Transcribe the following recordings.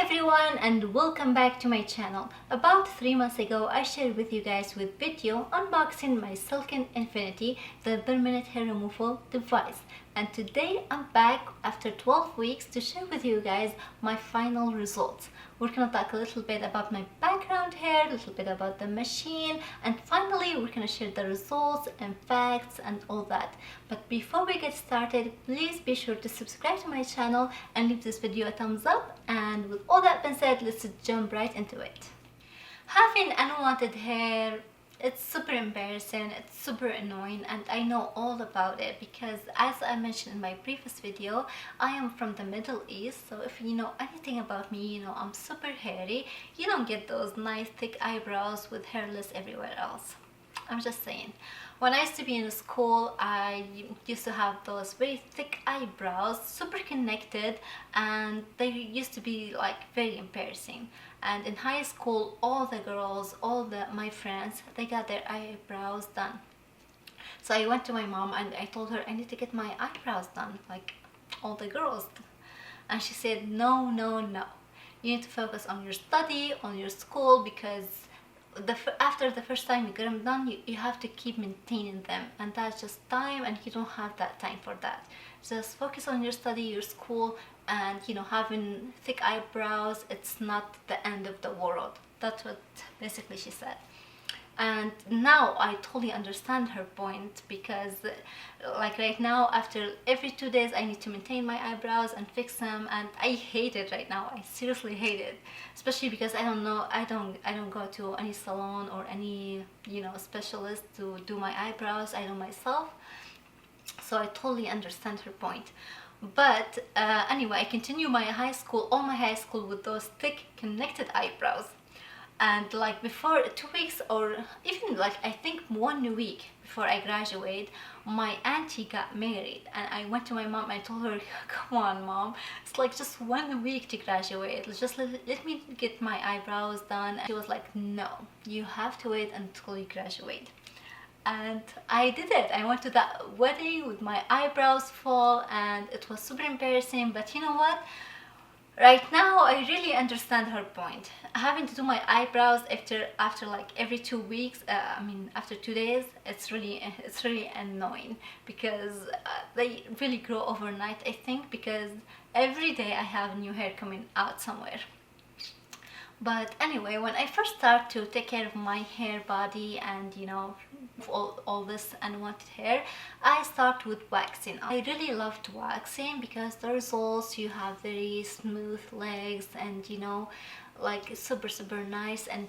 everyone and welcome back to my channel. About 3 months ago I shared with you guys with video unboxing my Silkn Infinity, the permanent hair removal device. And today I'm back after 12 weeks to share with you guys my final results. We're gonna talk a little bit about my background here, a little bit about the machine, and finally we're gonna share the results and facts and all that. But before we get started, please be sure to subscribe to my channel and leave this video a thumbs up. And with all that being said, let's jump right into it. Having unwanted hair, it's super embarrassing, it's super annoying, and I know all about it because, as I mentioned in my previous video, I am from the Middle East. So if you know anything about me, you know I'm super hairy. You don't get those nice thick eyebrows with hairless everywhere else. I'm just saying. When I used to be in school, I used to have those very thick eyebrows, super connected, and they used to be like very embarrassing. And in high school, all the girls, my friends, they got their eyebrows done. So I went to my mom and I told her I need to get my eyebrows done like all the girls. And she said, no, you need to focus on your study, on your school, because after the first time you get them done, you have to keep maintaining them, and that's just time, and you don't have that time for that. Just focus on your study, your school, and you know, having thick eyebrows, it's not the end of the world. That's what basically she said. And now I totally understand her point, because like right now, after every 2 days I need to maintain my eyebrows and fix them, and I hate it right now. I seriously hate it, especially because I don't go to any salon or any, you know, specialist to do my eyebrows. I do myself. So I totally understand her point. But anyway, I continue my high school, all my high school, with those thick connected eyebrows. And like before 2 weeks, or even like I think 1 week before I graduate, my auntie got married, and I went to my mom. I told her, come on mom, it's like just 1 week to graduate, just let me get my eyebrows done. And she was like, no, you have to wait until you graduate. And I did it. I went to that wedding with my eyebrows full, and it was super embarrassing. But you know what? Right now, I really understand her point. Having to do my eyebrows after like every 2 weeks, after 2 days, it's really annoying, because they really grow overnight, I think, because every day I have new hair coming out somewhere. But anyway, when I first start to take care of my hair body and, you know, all this unwanted hair, I start with waxing. I really loved waxing because the results, you have very smooth legs, and you know, like super nice and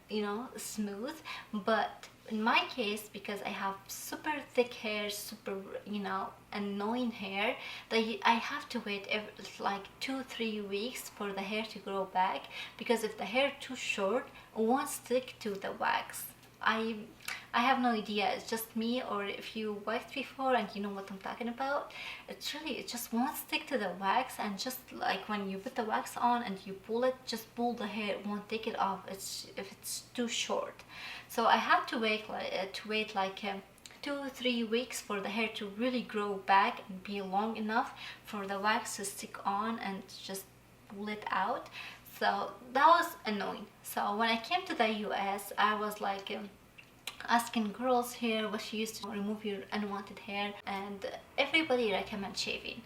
you know, smooth. But in my case, because I have super thick hair, super, you know, annoying hair, I have to wait like 2-3 weeks for the hair to grow back, because if the hair too short, it won't stick to the wax. I have no idea, it's just me, or if you waxed before and you know what I'm talking about, it just won't stick to the wax. And just like when you put the wax on and you pull it, just pull the hair, it won't take it off if it's too short. So I have to wait like 2-3 weeks for the hair to really grow back and be long enough for the wax to stick on and just pull it out. So that was annoying. So when I came to the US, I was like asking girls here what she used to remove your unwanted hair, and everybody recommends shaving.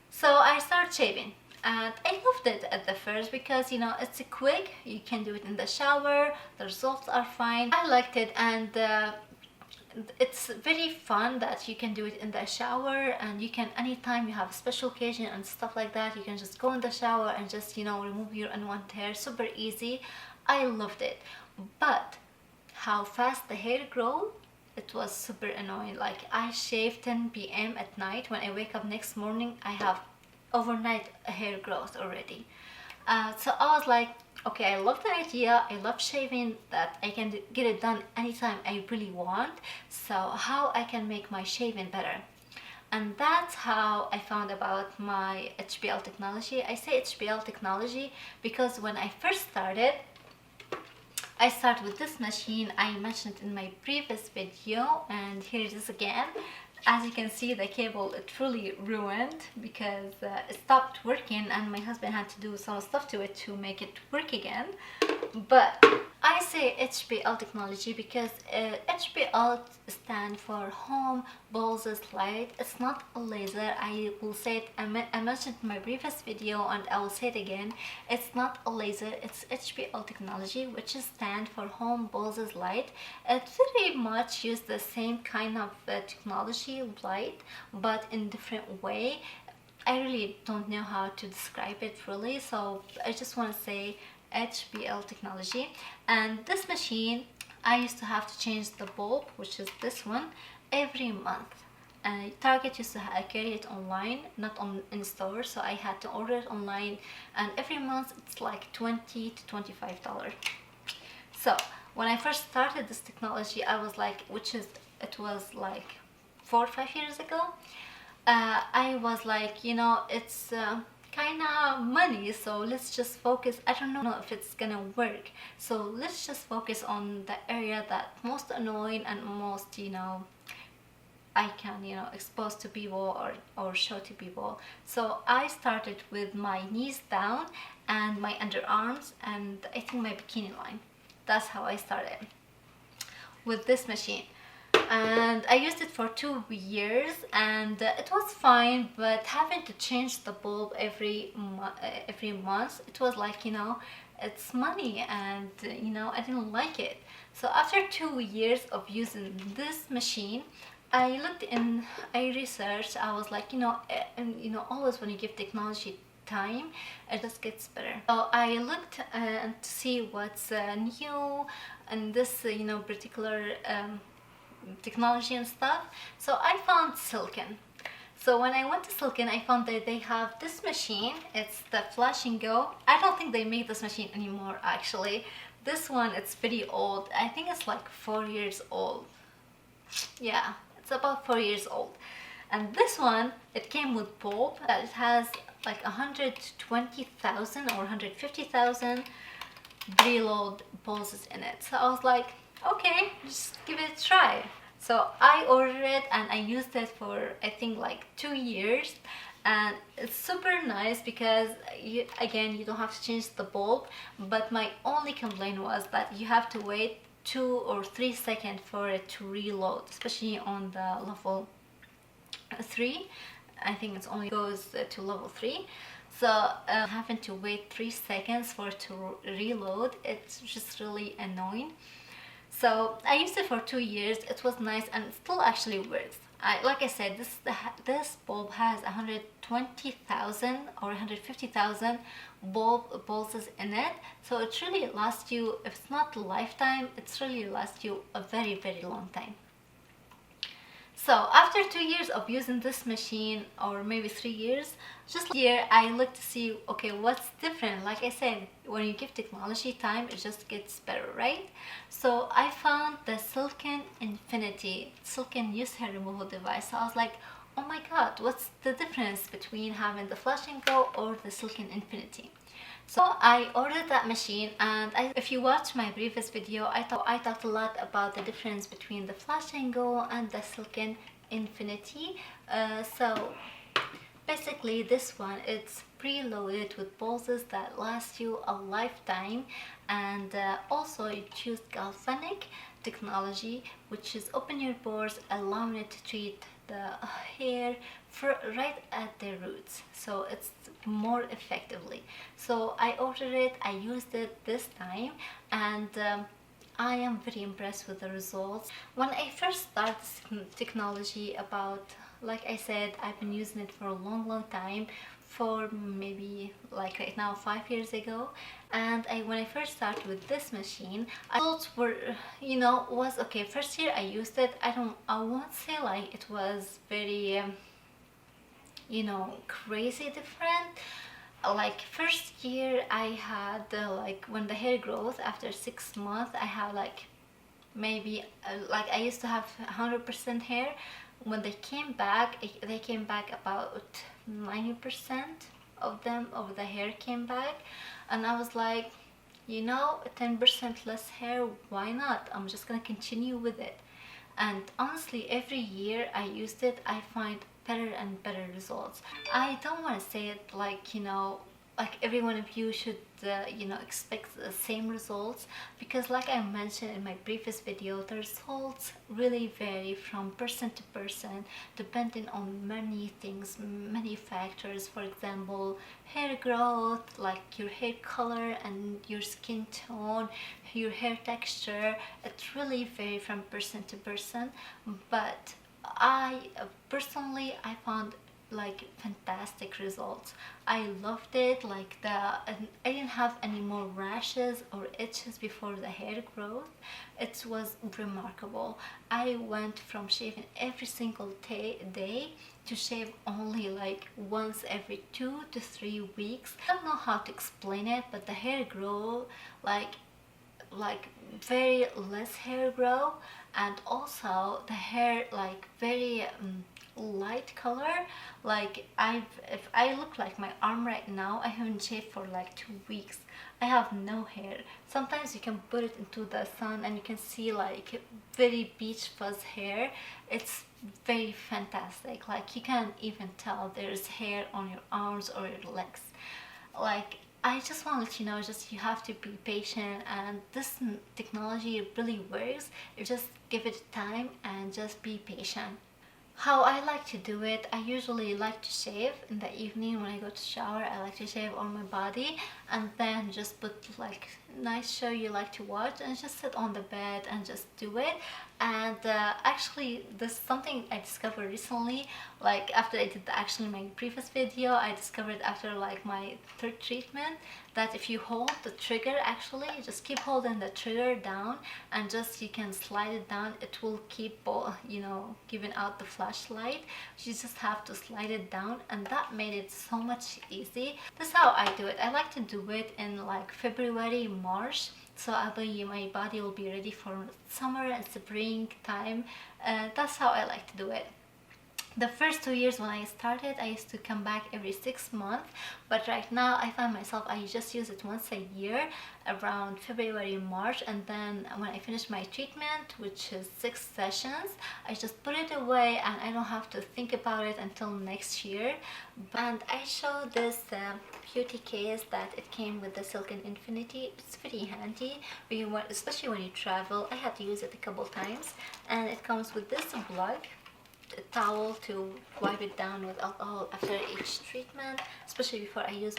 So I started shaving, and I loved it at the first because, you know, it's quick, you can do it in the shower, the results are fine. I liked it, and it's very fun that you can do it in the shower, and you can, anytime you have a special occasion and stuff like that, you can just go in the shower and just, you know, remove your unwanted hair. Super easy. I loved it. But how fast the hair grow, it was super annoying. Like I shave 10 p.m. at night. When I wake up next morning, I have overnight hair growth already. So I was like, okay, I love the idea, I love shaving, that I can get it done anytime I really want. So how I can make my shaving better? And that's how I found about my HBL technology. I say HBL technology because when I first started, I start with this machine. I mentioned in my previous video, and here it is again. As you can see, the cable it truly ruined because it stopped working, and my husband had to do some stuff to it to make it work again. But I say HPL technology because HPL stand for Home Pulses Light. It's not a laser. I will say it. I mentioned in my previous video, and I will say it again. It's not a laser. It's HPL technology, which is stand for Home Pulses Light. It very much use the same kind of technology light, but in different way. I really don't know how to describe it really, so I just want to say HPL technology. And this machine, I used to have to change the bulb, which is this one, every month. And Target used to carry it online, not in store, so I had to order it online, and every month it's like $20 to $25. So when I first started this technology, I was like, it was like 4 or 5 years ago. I was like, it's kind of money, so let's just focus. I don't know if it's gonna work, so let's just focus on the area that most annoying and most I can expose to people or show to people. So I started with my knees down and my underarms and I think my bikini line. That's how I started with this machine. And I used it for 2 years, and it was fine, but having to change the bulb every month, it was like, it's money, and I didn't like it. So after 2 years of using this machine, I researched. I was like, always when you give technology time, it just gets better. So I looked to see what's new in this particular technology and stuff. So I found Silkn. So when I went to Silkn, I found that they have this machine. It's the Flash and Go. I don't think they make this machine anymore actually. This one, it's pretty old. I think it's like 4 years old. Yeah, it's about 4 years old. And this one, it came with bulb. It has like 120,000 or 150,000 preload pulses in it. So I was like, okay, just give it a try. So I ordered it and I used it for I think like 2 years, and it's super nice because you don't have to change the bulb, but my only complaint was that you have to wait 2 or 3 seconds for it to reload, especially on the level 3. I think it only goes to level 3. So having to wait 3 seconds for it to reload, it's just really annoying. So I used it for 2 years. It was nice and it still actually works. Like I said, this bulb has 120,000 or 150,000 bulb pulses in it. So it really lasts you, if it's not a lifetime, it's really lasts you a very, very long time. So after 2 years of using this machine, or maybe 3 years, just here I looked to see, okay, what's different. Like I said, when you give technology time, it just gets better, right? So I found the Silkn Infinity, Silkn Youth Hair Removal device. So I was like, oh my god, what's the difference between having the Flash and Go or the Silkn Infinity? So I ordered that machine, and if you watch my previous video, I talked a lot about the difference between the Flash and Go and the Silkn Infinity. So basically this one, it's preloaded with pulses that last you a lifetime, and also it used galvanic technology, which is open your pores, allowing it to treat the hair right at the roots, so it's more effectively. So I ordered it, I used it this time, and I am very impressed with the results. When I first started this technology, about, like I said, I've been using it for a long time, for maybe like right now 5 years ago, and when I first started with this machine, results were, was okay. First year I used it, I won't say like it was very crazy different. Like first year I had like when the hair growth after 6 months, I have like maybe like I used to have 100% hair. When they came back about 90% of the hair came back, and I was like, 10% less hair, why not? I'm just gonna continue with it. and honestly every year I used it, I find better and better results. I don't want to say it like, like every one of you should expect the same results, because like I mentioned in my previous video, the results really vary from person to person depending on many things, many factors. For example, hair growth, like your hair color and your skin tone, your hair texture. It really varies from person to person, but I personally I found like fantastic results. I loved it. Like I didn't have any more rashes or itches before the hair growth. It was remarkable. I went from shaving every single day to shave only like once every 2 to 3 weeks. I don't know how to explain it, but the hair grew like very less hair grow, and also the hair like very light color. Like if I look like my arm right now, I haven't shaved for like 2 weeks. I have no hair. Sometimes you can put it into the sun and you can see like very beach fuzz hair. It's very fantastic. Like you can't even tell there's hair on your arms or your legs. Like I just want to let you know, just you have to be patient, and this technology really works. You just give it time and just be patient. How I like to do it, I usually like to shave in the evening when I go to shower. I like to shave on my body and then just put like nice show you like to watch and just sit on the bed and just do it. And actually this is something I discovered recently, like after I did actually my previous video. I discovered after like my third treatment that if you hold the trigger, actually just keep holding the trigger down and just you can slide it down, it will keep giving out the flashlight. You just have to slide it down, and that made it so much easy. This is how I do it. I like to do it in like February, March, so my body will be ready for summer and spring time. That's how I like to do it. The first 2 years when I started, I used to come back every 6 months, but right now I find myself I just use it once a year around February, March, and then when I finish my treatment, which is 6 sessions, I just put it away and I don't have to think about it until next year. And I showed this beauty case that it came with the Silkn Infinity. It's very handy, especially when you travel. I had to use it a couple times, and it comes with this plug, a towel to wipe it down with alcohol after each treatment. Especially before I use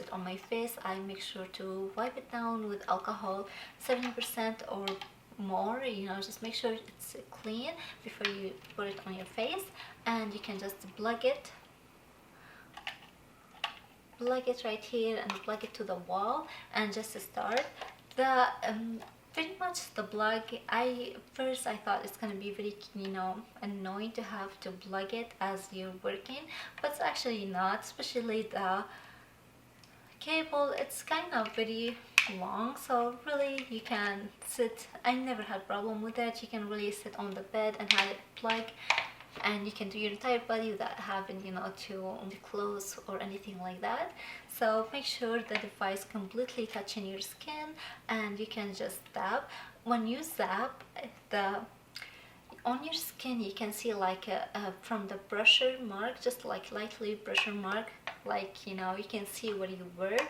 it on my face, I make sure to wipe it down with alcohol 70% or more. Just make sure it's clean before you put it on your face. And you can just plug it right here and plug it to the wall. And just to start the pretty much the plug, first I thought it's gonna be very annoying to have to plug it as you're working, but it's actually not. Especially the cable, it's kind of very long, so really you can sit. I never had problem with that. You can really sit on the bed and have it plug, and you can do your entire body without having to close or anything like that. So make sure the device completely touching your skin, and you can just tap. When you zap on your skin, you can see like from the brusher mark, just like lightly brusher mark, like you can see where you were.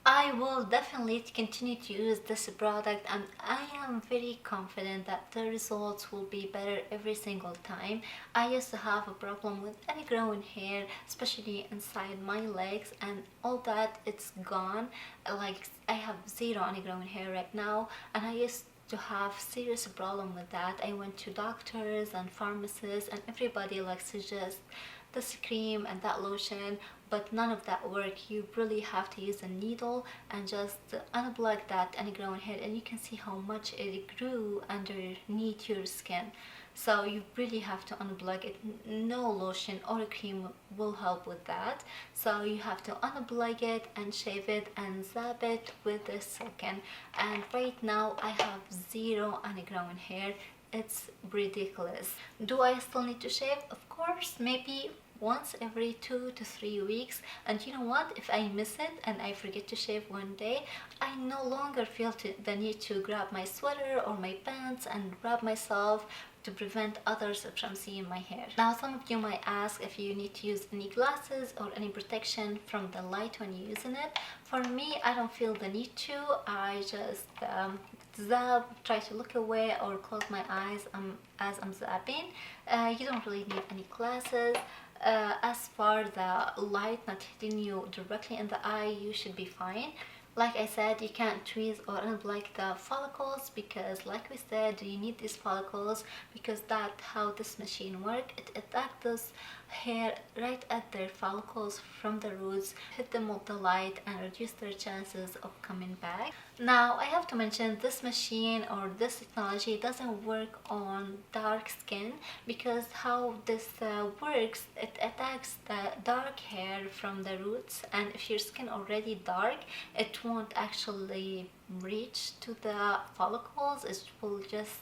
I will definitely continue to use this product, and I am very confident that the results will be better every single time. I used to have a problem with any growing hair, especially inside my legs, and all that, it's gone. Like I have zero any growing hair right now, and I used to have serious problem with that. I went to doctors and pharmacists, and everybody like suggests this cream and that lotion, but none of that work. You really have to use a needle and just unplug that any growing hair, and you can see how much it grew underneath your skin. So you really have to unplug it. No lotion or cream will help with that. So you have to unplug it and shave it and zap it with the Silkn. And right now I have zero any growing hair. It's ridiculous. Do I still need to shave? Of course, maybe once every 2 to 3 weeks. And you know what, if I miss it and I forget to shave one day, I no longer feel the need to grab my sweater or my pants and rub myself to prevent others from seeing my hair. Now, some of you might ask if you need to use any glasses or any protection from the light when you're using it. For me, I don't feel the need to. I just zap, try to look away or close my eyes as I'm zapping. You don't really need any glasses. As far the light not hitting you directly in the eye, you should be fine. Like I said, you can't tweeze or unblock the follicles because, like we said, you need these follicles because that's how this machine works. It attacks this hair right at their follicles from the roots, hit them with the light and reduce their chances of coming back. Now, I have to mention this machine or this technology doesn't work on dark skin because how this works, it attacks the dark hair from the roots, and if your skin already dark, it won't actually reach to the follicles. It will just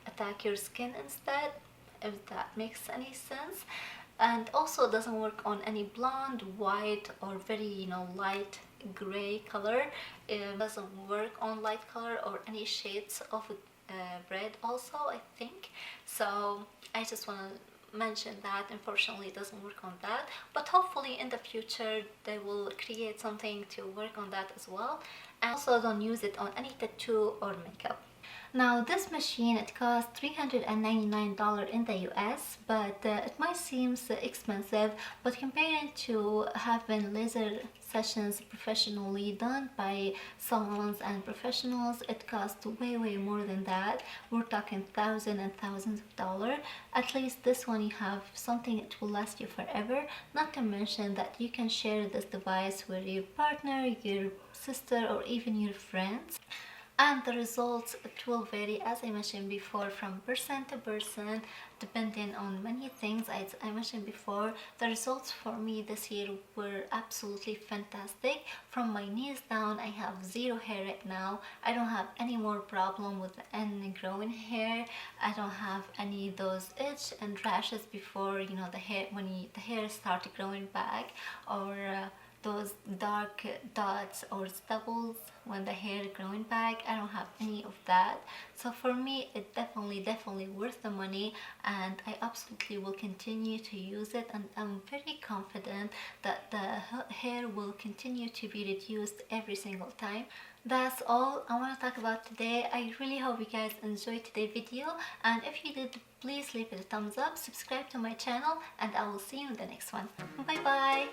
attack your skin instead, if that makes any sense. And also doesn't work on any blonde, white, or very light gray color. It doesn't work on light color or any shades of red also, I think. So I just want to mention that unfortunately it doesn't work on that, but hopefully in the future they will create something to work on that as well. And also don't use it on any tattoo or makeup. Now, this machine, it costs $399 in the US, but it might seem expensive, but comparing to having laser sessions professionally done by salons and professionals, it costs way more than that. We're talking thousands and thousands of dollars. At least this one, you have something that will last you forever, not to mention that you can share this device with your partner, your sister, or even your friends. And the results, it will vary, as I mentioned before, from person to person, depending on many things. I mentioned before, the results for me this year were absolutely fantastic. From my knees down, I have zero hair right now. I don't have any more problem with any growing hair. I don't have any of those itch and rashes before, the hair, when the hair started growing back, or those dark dots or stubbles when the hair growing back. I don't have any of that. So for me, it definitely worth the money, and I absolutely will continue to use it, and I'm very confident that the hair will continue to be reduced every single time. That's all I want to talk about today. I really hope you guys enjoyed today's video, and if you did, please leave it a thumbs up, subscribe to my channel, and I will see you in the next one. Bye bye.